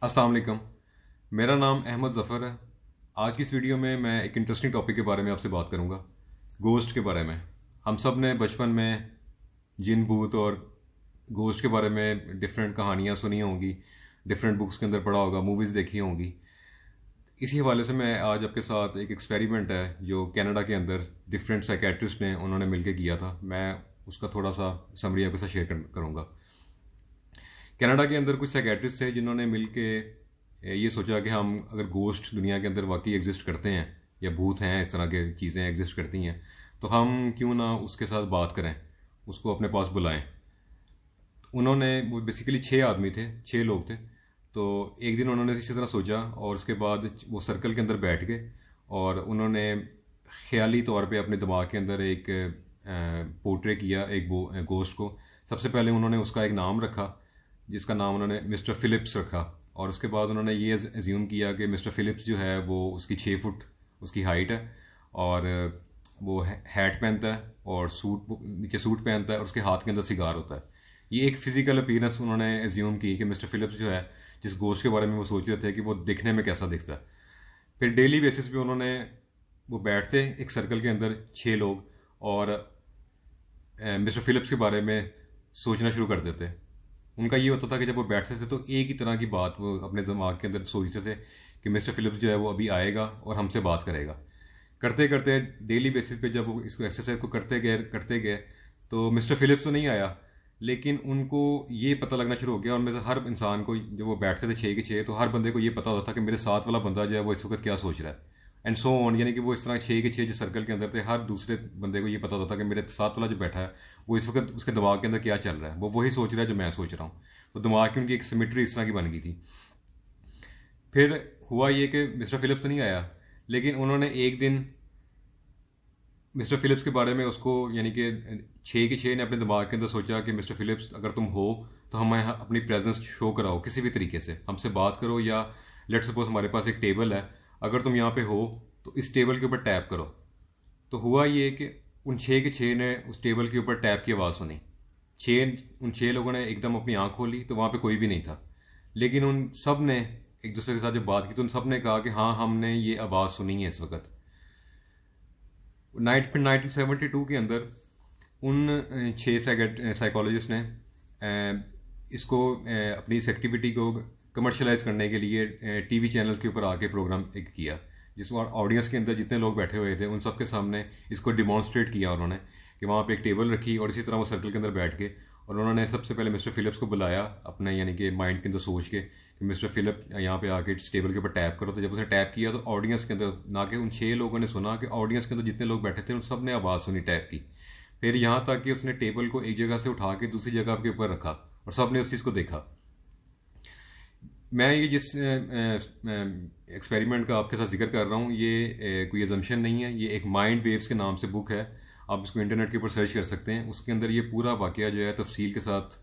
अस्सलाम वालेकुम। मेरा नाम अहमद ज़फ़र है। आज की इस वीडियो में मैं एक इंटरेस्टिंग टॉपिक के बारे में आपसे बात करूंगा, गोश्त के बारे में। हम सब ने बचपन में जिन भूत और गोश्त के बारे में डिफरेंट कहानियाँ सुनी होंगी, डिफरेंट बुक्स के अंदर पढ़ा होगा, मूवीज़ देखी होंगी। इसी हवाले से मैं आज आपके साथ एक एक्सपेरिमेंट है जो कनाडा के अंदर डिफरेंट साइकेट्रिस्ट ने उन्होंने मिलकर किया था, मैं उसका थोड़ा सा समरी आपके साथ शेयर करूँगा। कनाडा के अंदर कुछ साइकेट्रिस्ट थे जिन्होंने मिल के ये सोचा कि हम अगर गोश्त दुनिया के अंदर वाकई एग्जिस्ट करते हैं या भूत हैं, इस तरह के चीज़ें एग्जिस्ट करती हैं, तो हम क्यों ना उसके साथ बात करें, उसको अपने पास बुलाएं। उन्होंने वो बेसिकली 6 आदमी थे, 6 लोग थे। तो एक दिन उन्होंने इसी तरह सोचा और उसके बाद वो सर्कल के अंदर बैठ गए और उन्होंने ख्याली तौर पे अपने दिमाग के अंदर एक पोर्ट्रे किया एक गोश्त को। सबसे पहले उन्होंने उसका एक नाम रखा जिसका नाम उन्होंने मिस्टर फ़िलिप्स रखा, और उसके बाद उन्होंने ये एज्यूम किया कि मिस्टर फ़िलिप्स जो है वो उसकी 6 फुट उसकी हाइट है और वो हैट पहनता है और नीचे सूट पहनता है और उसके हाथ के अंदर सिगार होता है। ये एक फ़िज़िकल अपीयरेंस उन्होंने एज्यूम की कि मिस्टर फ़िलिप्स जो है, जिस गोश्त के बारे में वो सोच रहे थे कि वो दिखने में कैसा दिखता है। फिर डेली बेसिस पे उन्होंने वो बैठते एक सर्कल के अंदर 6 लोग और मिस्टर फ़िलिप्स के बारे में सोचना शुरू कर देते। उनका ये होता था कि जब वो बैठते थे तो एक ही तरह की बात वो अपने दिमाग के अंदर सोचते थे कि मिस्टर फ़िलिप्स जो है वो अभी आएगा और हमसे बात करेगा। करते करते डेली बेसिस पे जब वो इसको एक्सरसाइज को करते गए तो मिस्टर फ़िलिप्स तो नहीं आया, लेकिन उनको ये पता लगना शुरू हो गया। उनमें से हर इंसान को, जब वो बैठते थे 6 के 6, तो हर बंदे को ये पता होता था कि मेरे साथ वाला बंदा जो है वो इस वक्त क्या सोच रहा है, एंड सो ऑन। यानी कि वो इस तरह 6 के 6 जो सर्कल के अंदर थे, हर दूसरे बंदे को ये पता होता था कि मेरे साथ वाला जो बैठा है वो इस वक्त उसके दिमाग के अंदर क्या चल रहा है, वो वही सोच रहा है जो मैं सोच रहा हूँ। वो दिमाग की उनकी एक सिमेट्री इस तरह की बन गई थी। फिर हुआ ये कि मिस्टर फ़िलिप्स तो नहीं आया, लेकिन उन्होंने एक दिन मिस्टर फ़िलिप्स के बारे में उसको, यानी कि 6 के 6 ने अपने दिमाग के अंदर सोचा कि मिस्टर फ़िलिप्स अगर तुम हो तो हमें अपनी प्रेजेंस शो कराओ किसी भी तरीके से, हमसे बात करो, या लेट्स सपोज हमारे पास एक टेबल है, अगर तुम यहाँ पे हो तो इस टेबल के ऊपर टैप करो। तो हुआ ये कि उन 6 के 6 ने उस टेबल के ऊपर टैप की आवाज़ सुनी। उन 6 लोगों ने एकदम अपनी आंख खोली तो वहाँ पे कोई भी नहीं था, लेकिन उन सब ने एक दूसरे के साथ जब बात की तो उन सब ने कहा कि हाँ, हमने ये आवाज़ सुनी है इस वक्त। 1972 के अंदर उन 6 साइकोलॉजिस्ट ने इसको अपनी इस एक्टिविटी को कमर्शलाइज करने के लिए टीवी चैनल के ऊपर आके प्रोग्राम एक किया, जिसमें ऑडियंस के अंदर जितने लोग बैठे हुए थे उन सब के सामने इसको डिमॉन्स्ट्रेट किया उन्होंने, कि वहाँ पे एक टेबल रखी और इसी तरह वो सर्कल के अंदर बैठ के, और उन्होंने सबसे पहले मिस्टर फ़िलिप्स को बुलाया अपने, यानी कि माइंड के अंदर सोच के कि मिस्टर फ़िलिप यहाँ पे आके इस टेबल के ऊपर टैप करो। तो जब उसने टैप किया तो ऑडियंस के अंदर, ना कि उन 6 लोगों ने सुना, कि ऑडियंस के अंदर जितने लोग बैठे थे उन सब ने आवाज़ सुनी टैप की। फिर यहाँ तक कि उसने टेबल को एक जगह से उठा के दूसरी जगह के ऊपर रखा और सब ने उस चीज़ को देखा। मैं ये जिस एक्सपेरिमेंट का आपके साथ जिक्र कर रहा हूँ, ये कोई एजम्पशन नहीं है, ये एक माइंड वेव्स के नाम से बुक है। आप इसको इंटरनेट के ऊपर सर्च कर सकते हैं। उसके अंदर ये पूरा वाकया जो है तफसील के साथ,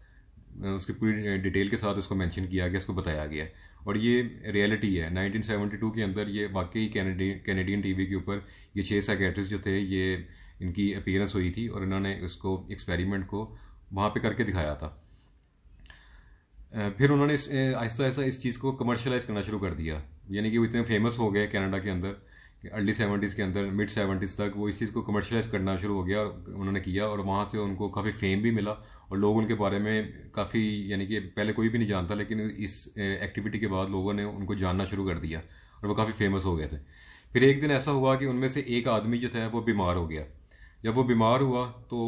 उसकी पूरी डिटेल के साथ उसको मेंशन किया गया, इसको बताया गया है, और ये रियलिटी है। 1972 के अंदर ये वाकई कैनेडियन टीवी के ऊपर ये 6 साइकेट्रिस्ट जो थे, ये इनकी अपीयरेंस हुई थी और इन्होंने इसको एक्सपेरिमेंट को वहाँ पे करके दिखाया था। फिर उन्होंने आहिस्ता आहिस्ता इस चीज़ को कमर्शलाइज करना शुरू कर दिया, यानी कि वो इतने फेमस हो गए कनाडा के अंदर कि अर्ली 70s के अंदर, मिड 70s तक वो इस चीज़ को कमर्शलाइज करना शुरू हो गया और उन्होंने किया, और वहाँ से उनको काफ़ी फेम भी मिला और लोग उनके बारे में काफ़ी, यानी कि पहले कोई भी नहीं जानता, लेकिन इस एक्टिविटी के बाद लोगों ने उनको जानना शुरू कर दिया और वो काफ़ी फेमस हो गए थे। फिर एक दिन ऐसा हुआ कि उनमें से एक आदमी जो था वो बीमार हो गया। जब वो बीमार हुआ तो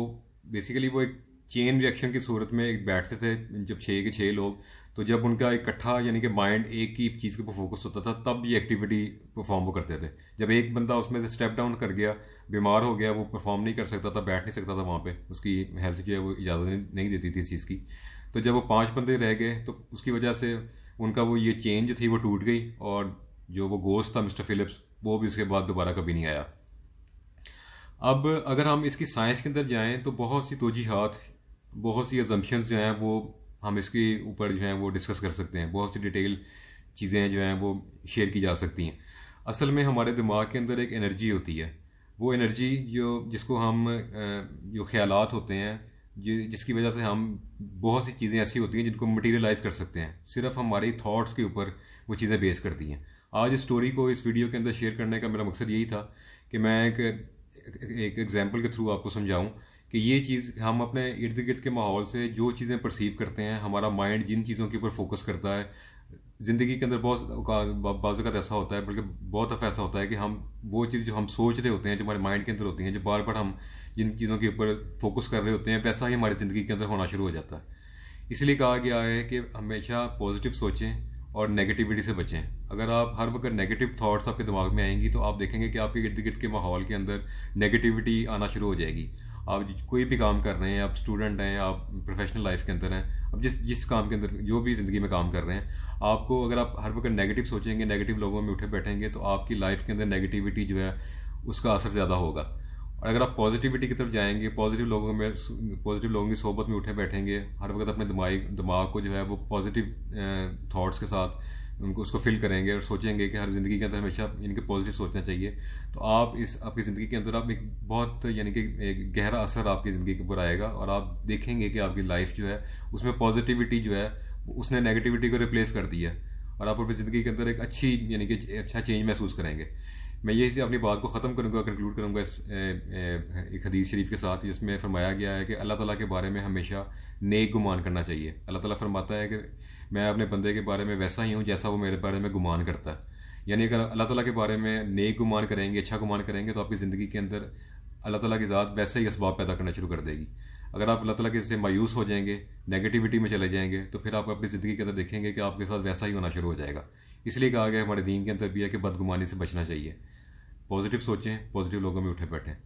बेसिकली वो एक चेन रिएक्शन की सूरत में एक बैठते थे जब 6 के 6 लोग, तो जब उनका इकट्ठा, यानी कि माइंड एक ही चीज़ के ऊपर फोकस होता था, तब ये एक्टिविटी परफॉर्म वो करते थे। जब एक बंदा उसमें से स्टेप डाउन कर गया, बीमार हो गया, वो परफॉर्म नहीं कर सकता था, बैठ नहीं सकता था वहाँ पे, उसकी हेल्थ जो है वो इजाज़त नहीं देती थी इस चीज़ की। तो जब वो 5 बंदे रह गए तो उसकी वजह से उनका वो ये चेंज थी वो टूट गई, और जो वो गोश्त था मिस्टर फ़िलिप्स, वो भी उसके बाद दोबारा कभी नहीं आया। अब अगर हम इसकी साइंस के अंदर जाएं तो बहुत सी तोजीहात, बहुत सी अजम्पशंस जो हैं वो हम इसके ऊपर जो हैं वो डिस्कस कर सकते हैं। बहुत सी डिटेल चीज़ें जो हैं वो शेयर की जा सकती हैं। असल में हमारे दिमाग के अंदर एक एनर्जी होती है, वो एनर्जी जिसको हम जो ख्यालात होते हैं जिसकी वजह से हम बहुत सी चीज़ें ऐसी होती हैं जिनको मटीरियलाइज कर सकते हैं, सिर्फ हमारी थॉट्स के ऊपर वो चीज़ें बेस करती हैं। आज इस स्टोरी को इस वीडियो के अंदर शेयर करने का मेरा मकसद यही था कि मैं एक एग्जाम्पल के थ्रू आपको समझाऊं कि ये चीज़ हम अपने इर्द गिर्द के माहौल से जो चीज़ें परसीव करते हैं, हमारा माइंड जिन चीज़ों के ऊपर फोकस करता है, ज़िंदगी के अंदर बाज़ औक़ात ऐसा होता है, बल्कि बहुत दफ़ा ऐसा होता है कि हम वो चीज़ जो हम सोच रहे होते हैं, जो हमारे माइंड के अंदर होती हैं, जो बार बार हम जिन चीज़ों के ऊपर फोकस कर रहे होते हैं, वैसा ही हमारी ज़िंदगी के अंदर होना शुरू हो जाता है। इसलिए कहा गया है कि हमेशा पॉजिटिव सोचें और नेगेटिविटी से बचें। अगर आप हर वक्त नेगेटिव थॉट्स आपके दिमाग में आएंगी तो आप देखेंगे कि आपके इर्द गिर्द के माहौल के अंदर नेगेटिविटी आना शुरू हो जाएगी। आप कोई भी काम कर रहे हैं, आप स्टूडेंट हैं, आप प्रोफेशनल लाइफ के अंदर हैं, अब जिस जिस काम के अंदर जो भी ज़िंदगी में काम कर रहे हैं, आपको अगर आप हर वक्त नेगेटिव सोचेंगे, नेगेटिव लोगों में उठे बैठेंगे, तो आपकी लाइफ के अंदर नेगेटिविटी जो है उसका असर ज़्यादा होगा। और अगर आप पॉजिटिविटी की तरफ जाएंगे, पॉजिटिव लोगों की सोबत में उठे बैठेंगे, हर वक्त अपने दिमाग को जो है वो पॉजिटिव थॉट्स के साथ उसको फिल करेंगे और सोचेंगे कि हर ज़िंदगी के अंदर हमेशा यानी कि पॉजिटिव सोचना चाहिए, तो आपकी ज़िंदगी के अंदर आप एक बहुत यानी कि एक गहरा असर आपकी ज़िंदगी के ऊपर आएगा और आप देखेंगे कि आपकी लाइफ जो है उसमें पॉजिटिविटी जो है उसने नेगेटिविटी को रिप्लेस कर दिया और आप अपनी ज़िंदगी के अंदर एक अच्छी यानी कि अच्छा चेंज महसूस करेंगे। मैं यही से अपनी बात को ख़त्म करूँगा, कंक्लूड करूँगा इस एक हदीस शरीफ के साथ, जिसमें फरमाया गया है कि अल्लाह ताला के बारे में हमेशा नेक गुमान करना चाहिए। अल्लाह ताला फरमाता है कि मैं अपने बंदे के बारे में वैसा ही हूँ जैसा वो मेरे बारे में गुमान करता है। यानी अगर अल्लाह ताला के बारे में नेक गुमान करेंगे, अच्छा गुमान करेंगे, तो आपकी ज़िंदगी के अंदर अल्लाह ताला की ज़ात वैसे ही असबाब पैदा करना शुरू कर देगी। अगर आप अल्लाह ताला के से मायूस हो जाएंगे, नेगेटिविटी में चले जाएंगे, तो फिर आप अपनी ज़िंदगी के अंदर देखेंगे कि आपके साथ वैसा ही होना शुरू हो जाएगा। इसलिए कहा गया हमारे दीन के अंदर भी है कि बदगुमानी से बचना चाहिए। पॉजिटिव सोचें, पॉजिटिव लोगों में उठे बैठें।